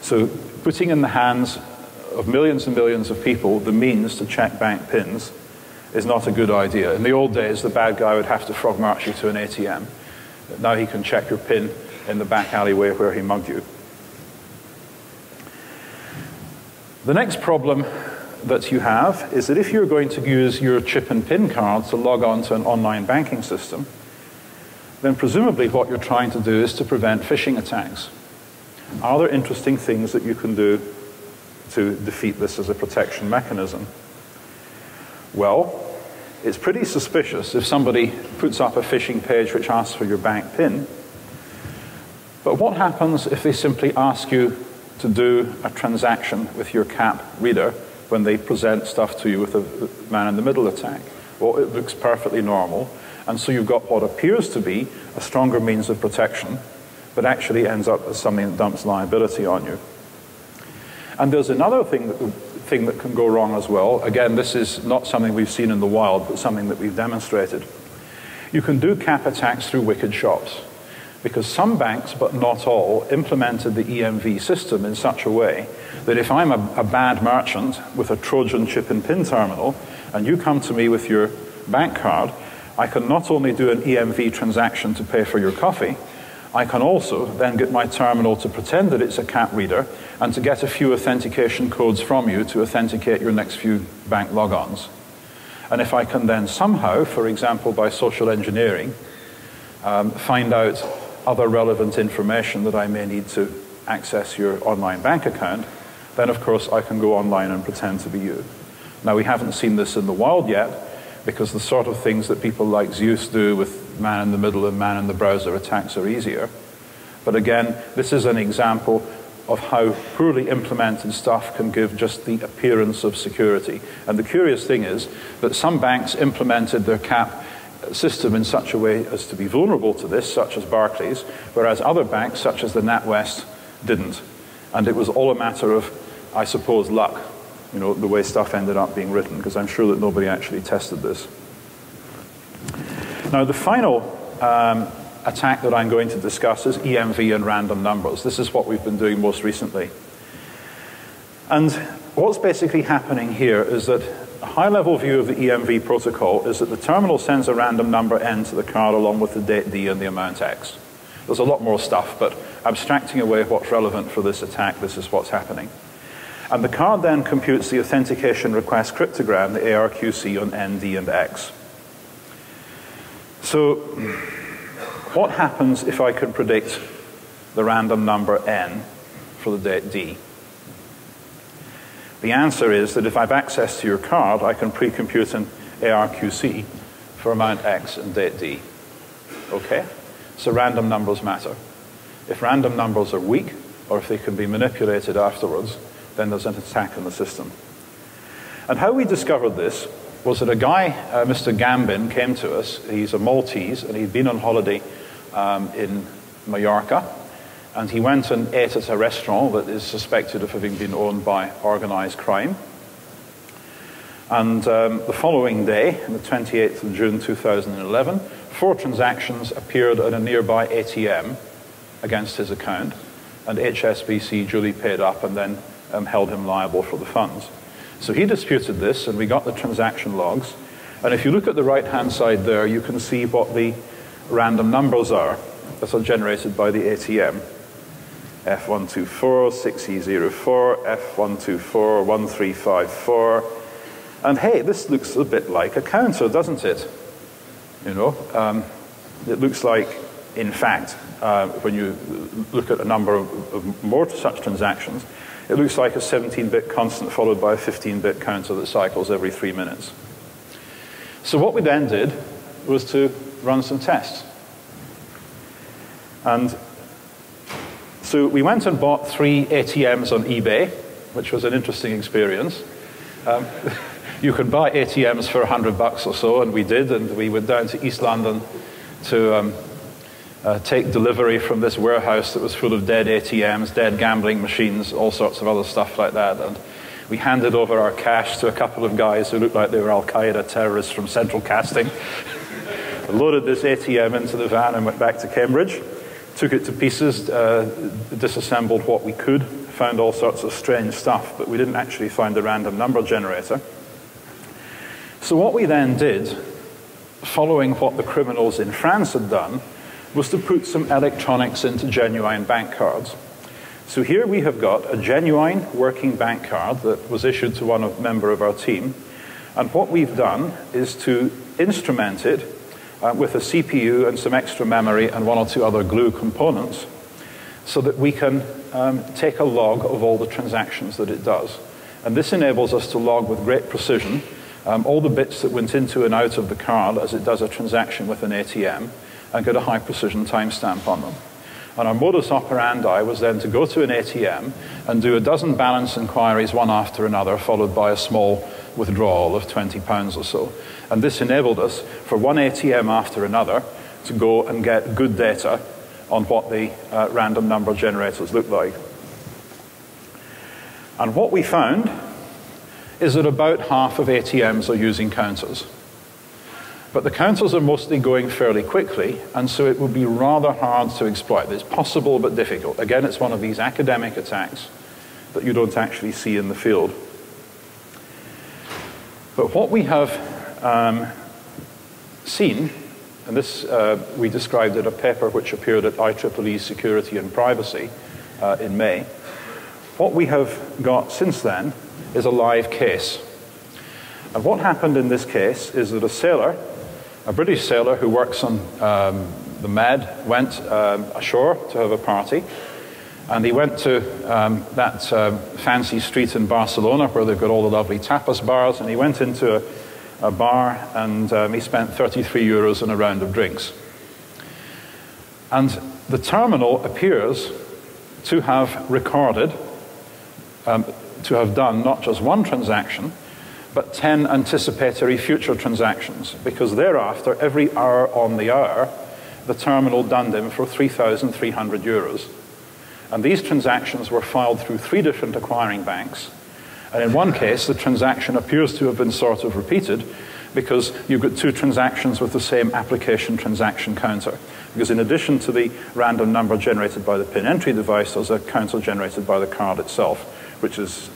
So putting in the hands of millions and millions of people the means to check bank PINs is not a good idea. In the old days, the bad guy would have to frog march you to an ATM. Now he can check your PIN in the back alleyway where he mugged you. The next problem that you have is that if you're going to use your chip and PIN card to log on to an online banking system, then presumably what you're trying to do is to prevent phishing attacks. Are there interesting things that you can do to defeat this as a protection mechanism? Well, it's pretty suspicious if somebody puts up a phishing page which asks for your bank PIN. But what happens if they simply ask you to do a transaction with your CAP reader when they present stuff to you with a man-in-the-middle attack? Well, it looks perfectly normal, and so you've got what appears to be a stronger means of protection, but actually ends up as something that dumps liability on you. And there's another thing that can go wrong as well. Again, this is not something we've seen in the wild, but something that we've demonstrated. You can do CAP attacks through wicked shops, because some banks, but not all, implemented the EMV system in such a way that if I'm a bad merchant with a Trojan chip and PIN terminal, and you come to me with your bank card, I can not only do an EMV transaction to pay for your coffee, I can also then get my terminal to pretend that it's a CAP reader and to get a few authentication codes from you to authenticate your next few bank logons. And if I can then somehow, for example by social engineering, find out other relevant information that I may need to access your online bank account, then of course I can go online and pretend to be you. Now, we haven't seen this in the wild yet, because the sort of things that people like Zeus do with man-in-the-middle and man-in-the-browser attacks are easier. But again, this is an example of how poorly implemented stuff can give just the appearance of security. And the curious thing is that some banks implemented their CAP system in such a way as to be vulnerable to this, such as Barclays, whereas other banks, such as the NatWest, didn't. And it was all a matter of, I suppose, luck, you know, the way stuff ended up being written, because I'm sure that nobody actually tested this. Now, the final attack that I'm going to discuss is EMV and random numbers. This is what we've been doing most recently. And what's basically happening here is that a high-level view of the EMV protocol is that the terminal sends a random number n to the card along with the date d and the amount x. There's a lot more stuff, but abstracting away what's relevant for this attack, this is what's happening. And the card then computes the authentication request cryptogram, the ARQC, on n, d, and x. So what happens if I could predict the random number n for the date d? The answer is that if I have access to your card, I can pre-compute an ARQC for amount x and date d. Okay? So random numbers matter. If random numbers are weak, or if they can be manipulated afterwards, then there's an attack on the system. And how we discovered this was that a guy, Mr. Gambin, came to us. He's a Maltese, and he'd been on holiday in Mallorca. And he went and ate at a restaurant that is suspected of having been owned by organized crime. And the following day, on the 28th of June 2011, 4 transactions appeared at a nearby ATM against his account, and HSBC duly paid up and then held him liable for the funds. So he disputed this, and we got the transaction logs. And if you look at the right-hand side there, you can see what the random numbers are that are generated by the ATM. F124, 6E04, F124, 1354. And hey, this looks a bit like a counter, doesn't it? You know, it looks like, in fact, when you look at a number of more such transactions, it looks like a 17-bit constant followed by a 15-bit counter that cycles every 3 minutes. So what we then did was to run some tests. And so we went and bought 3 ATMs on eBay, which was an interesting experience. You could buy ATMs for $100 or so, and we did, and we went down to East London to take delivery from this warehouse that was full of dead ATMs, dead gambling machines, all sorts of other stuff like that. And we handed over our cash to a couple of guys who looked like they were Al-Qaeda terrorists from Central Casting. Loaded this ATM into the van and went back to Cambridge, took it to pieces, disassembled what we could, found all sorts of strange stuff, but we didn't actually find the random number generator. So what we then did, following what the criminals in France had done, was to put some electronics into genuine bank cards. So here we have got a genuine working bank card that was issued to one member of our team. And what we've done is to instrument it with a CPU and some extra memory and 1 or 2 other glue components so that we can take a log of all the transactions that it does. And this enables us to log with great precision all the bits that went into and out of the card as it does a transaction with an ATM, and get a high precision timestamp on them. And our modus operandi was then to go to an ATM and do a dozen balance inquiries one after another, followed by a small withdrawal of £20 or so. And this enabled us, for one ATM after another, to go and get good data on what the random number generators look like. And what we found is that about half of ATMs are using counters. But the counters are mostly going fairly quickly, and so it would be rather hard to exploit. It's possible but difficult. Again, it's one of these academic attacks that you don't actually see in the field. But what we have seen, and this we described in a paper which appeared at IEEE Security and Privacy in May, what we have got since then is a live case. And what happened in this case is that a sailor, a British sailor who works on the Med, went ashore to have a party, and he went to that fancy street in Barcelona where they've got all the lovely tapas bars, and he went into a bar and he spent 33 euros on a round of drinks. And the terminal appears to have recorded, to have done not just one transaction, but 10 anticipatory future transactions, because thereafter, every hour on the hour, the terminal dunned him for 3,300 euros. And these transactions were filed through 3 different acquiring banks. And in one case, the transaction appears to have been sort of repeated because you've got 2 transactions with the same application transaction counter. Because in addition to the random number generated by the PIN entry device, there's a counter generated by the card itself, which is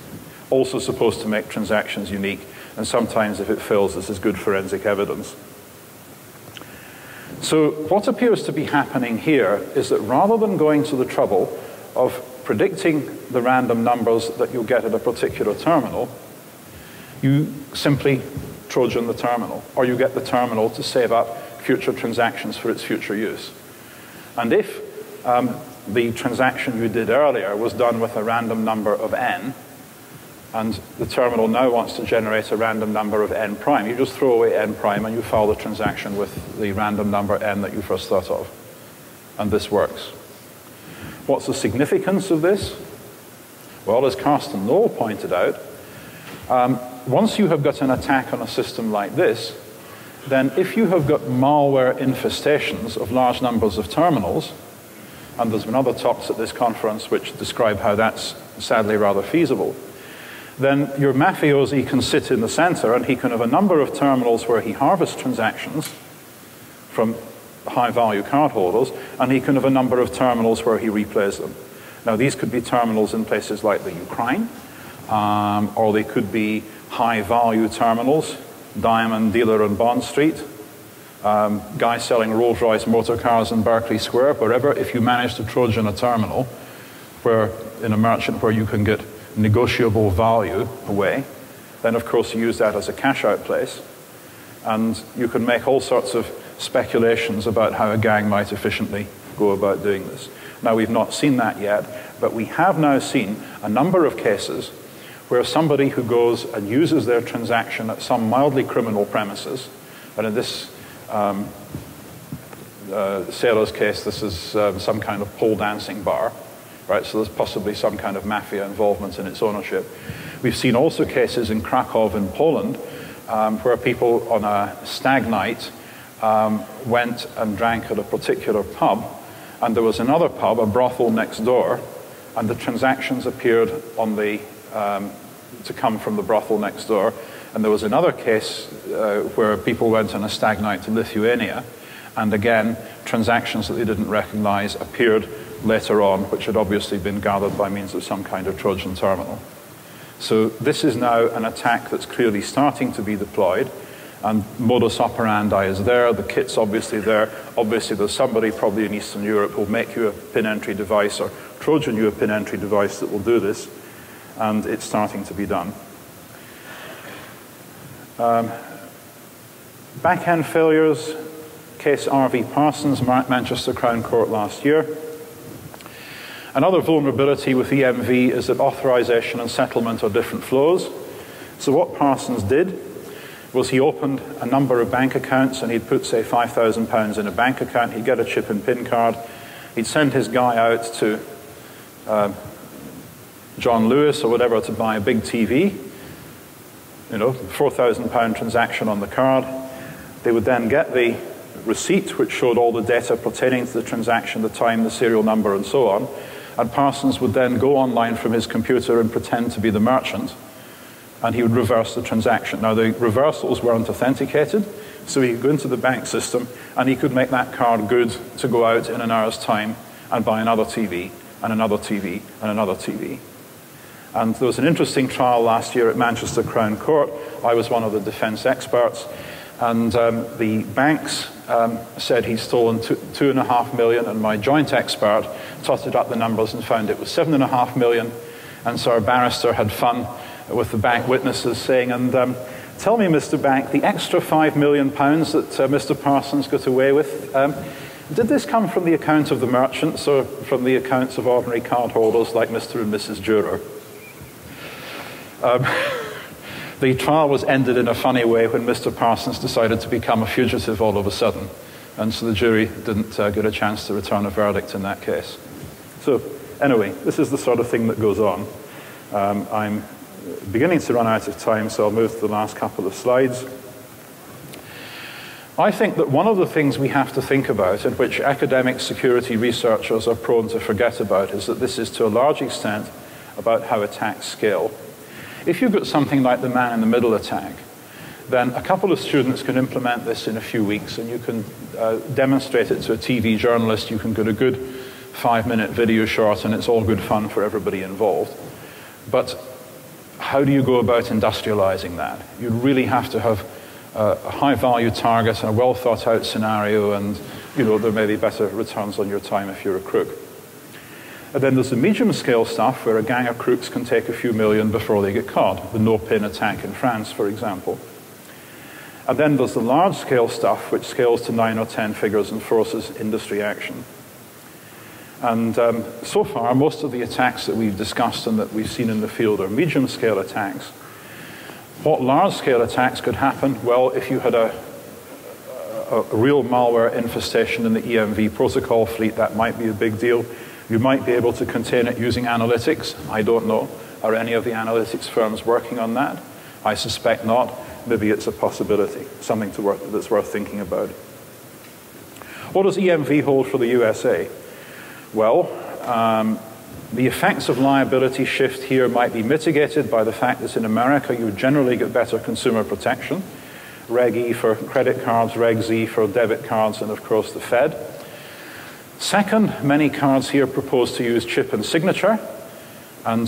also supposed to make transactions unique, and sometimes if it fails, this is good forensic evidence. So what appears to be happening here is that rather than going to the trouble of predicting the random numbers that you'll get at a particular terminal, you simply Trojan the terminal, or you get the terminal to save up future transactions for its future use. And if the transaction you did earlier was done with a random number of n, and the terminal now wants to generate a random number of n prime, you just throw away n prime and you file the transaction with the random number n that you first thought of. And this works. What's the significance of this? Well, as Carsten Knoll pointed out, once you have got an attack on a system like this, then if you have got malware infestations of large numbers of terminals, and there's been other talks at this conference which describe how that's sadly rather feasible, then your mafiosi can sit in the center and he can have a number of terminals where he harvests transactions from high-value cardholders, and he can have a number of terminals where he replays them. Now, these could be terminals in places like the Ukraine, or they could be high-value terminals, Diamond Dealer on Bond Street, guy selling Rolls-Royce motor cars in Berkeley Square, wherever. If you manage to Trojan a terminal where, in a merchant where you can get negotiable value away, then of course you use that as a cash-out place, and you can make all sorts of speculations about how a gang might efficiently go about doing this. Now, we've not seen that yet, but we have now seen a number of cases where somebody who goes and uses their transaction at some mildly criminal premises, and in this sailor's case, this is some kind of pole dancing bar, right? So there's possibly some kind of mafia involvement in its ownership. We've seen also cases in Krakow in Poland where people on a stag night went and drank at a particular pub, and there was another pub, a brothel next door, and the transactions appeared on the to come from the brothel next door. And there was another case where people went on a stag night to Lithuania, and again, transactions that they didn't recognize appeared later on, which had obviously been gathered by means of some kind of Trojan terminal. So this is now an attack that's clearly starting to be deployed, and modus operandi is there, the kit's obviously there. Obviously there's somebody probably in Eastern Europe who will make you a pin entry device or Trojan you a pin entry device that will do this, and it's starting to be done. Back-end failures, case RV Parsons, Manchester Crown Court last year. Another vulnerability with EMV is that authorization and settlement are different flows. So what Parsons did was he opened a number of bank accounts, and he'd put, say, £5,000 in a bank account. He'd get a chip and PIN card. He'd send his guy out to John Lewis or whatever to buy a big TV, you know, £4,000 transaction on the card. They would then get the receipt, which showed all the data pertaining to the transaction, the time, the serial number, and so on. And Parsons would then go online from his computer and pretend to be the merchant, and he would reverse the transaction. Now, the reversals weren't authenticated, so he could go into the bank system, and he could make that card good to go out in an hour's time and buy another TV, and another TV, and another TV. And there was an interesting trial last year at Manchester Crown Court. I was one of the defense experts, and the banks said he'd stolen 2.5 million, and my joint expert totted up the numbers and found it was 7.5 million. And so our barrister had fun with the bank witnesses saying, and tell me, Mr. Bank, the extra £5 million that Mr. Parsons got away with, did this come from the account of the merchants or from the accounts of ordinary cardholders like Mr. and Mrs. Durer? The trial was ended in a funny way when Mr. Parsons decided to become a fugitive all of a sudden, and so the jury didn't get a chance to return a verdict in that case. So anyway, this is the sort of thing that goes on. I'm beginning to run out of time, so I'll move to the last couple of slides. I think that one of the things we have to think about, and which academic security researchers are prone to forget about, is that this is to a large extent about how attacks scale. If you've got something like the man-in-the-middle attack, then a couple of students can implement this in a few weeks, and you can demonstrate it to a TV journalist. You can get a good 5-minute video shot, and it's all good fun for everybody involved. But how do you go about industrializing that? You really have to have a high-value target and a well-thought-out scenario, and there may be better returns on your time if you're a crook. And then there's the medium-scale stuff where a gang of crooks can take a few million before they get caught, the no-pin attack in France, for example. And then there's the large-scale stuff, which scales to 9 or 10 figures and forces industry action. And so far, most of the attacks that we've discussed and that we've seen in the field are medium-scale attacks. What large-scale attacks could happen? Well, if you had a real malware infestation in the EMV protocol fleet, that might be a big deal. You might be able to contain it using analytics. I don't know. Are any of the analytics firms working on that? I suspect not. Maybe it's a possibility, something that's worth thinking about. What does EMV hold for the USA? Well, the effects of liability shift here might be mitigated by the fact that in America you generally get better consumer protection. Reg E for credit cards, Reg Z for debit cards, and of course the Fed. Second, many cards here propose to use chip and signature, and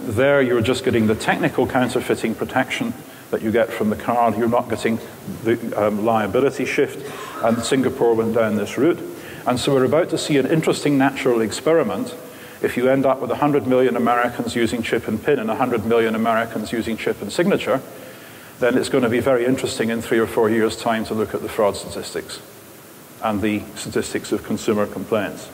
there you're just getting the technical counterfeiting protection that you get from the card. You're not getting the liability shift, and Singapore went down this route. And so we're about to see an interesting natural experiment. If you end up with 100 million Americans using chip and PIN and 100 million Americans using chip and signature, then it's going to be very interesting in 3 or 4 years' time to look at the fraud statistics and the statistics of consumer complaints.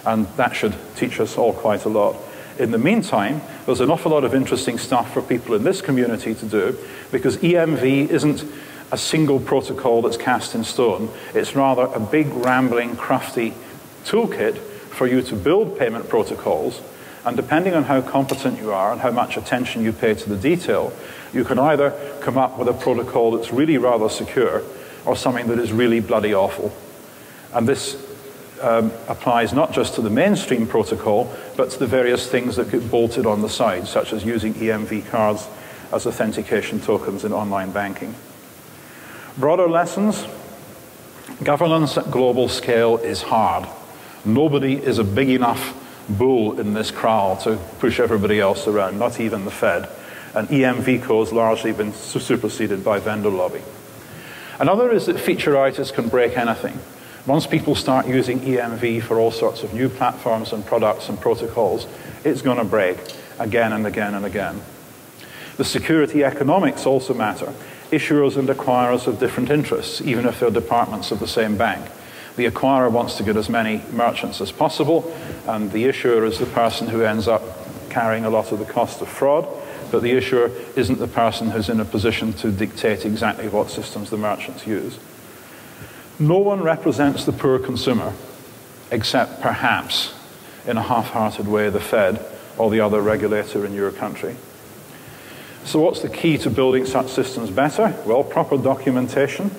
And that should teach us all quite a lot. In the meantime, there's an awful lot of interesting stuff for people in this community to do, because EMV isn't a single protocol that's cast in stone. It's rather a big, rambling, crafty toolkit for you to build payment protocols. And depending on how competent you are and how much attention you pay to the detail, you can either come up with a protocol that's really rather secure or something that is really bloody awful. And this applies not just to the mainstream protocol, but to the various things that get bolted on the side, such as using EMV cards as authentication tokens in online banking. Broader lessons: governance at global scale is hard. Nobody is a big enough bull in this kraal to push everybody else around, not even the Fed. And EMV code's largely been superseded by vendor lobby. Another is that featureitis can break anything. Once people start using EMV for all sorts of new platforms and products and protocols, it's going to break again and again and again. The security economics also matter. Issuers and acquirers have different interests, even if they're departments of the same bank. The acquirer wants to get as many merchants as possible, and the issuer is the person who ends up carrying a lot of the cost of fraud, but the issuer isn't the person who's in a position to dictate exactly what systems the merchants use. No one represents the poor consumer, except perhaps, in a half-hearted way, the Fed or the other regulator in your country. So what's the key to building such systems better? Well, proper documentation,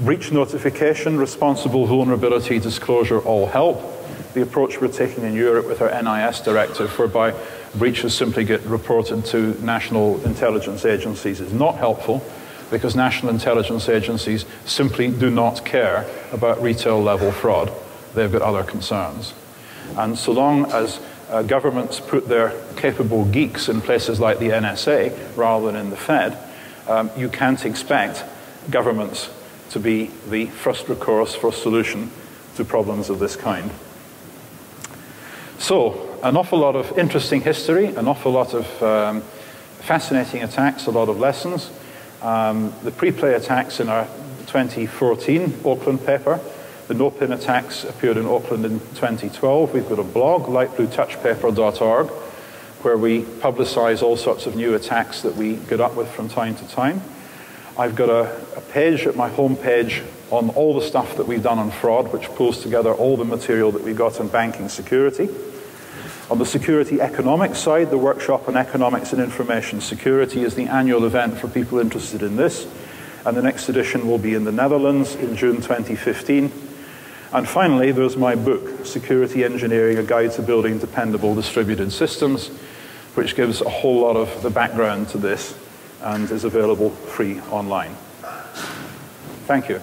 breach notification, responsible vulnerability disclosure all help. The approach we're taking in Europe with our NIS directive, whereby breaches simply get reported to national intelligence agencies, is not helpful, because national intelligence agencies simply do not care about retail-level fraud. They've got other concerns. And so long as governments put their capable geeks in places like the NSA rather than in the Fed, you can't expect governments to be the first recourse for solution to problems of this kind. So, an awful lot of interesting history, an awful lot of fascinating attacks, a lot of lessons. The preplay attacks in our 2014 Auckland paper. The no-pin attacks appeared in Auckland in 2012. We've got a blog, lightbluetouchpaper.org, where we publicize all sorts of new attacks that we get up with from time to time. I've got a page at my homepage on all the stuff that we've done on fraud, which pulls together all the material that we got in banking security. On the security economics side, the workshop on economics and information security is the annual event for people interested in this. And the next edition will be in the Netherlands in June 2015. And finally, there's my book, Security Engineering, A Guide to Building Dependable Distributed Systems, which gives a whole lot of the background to this and is available free online. Thank you.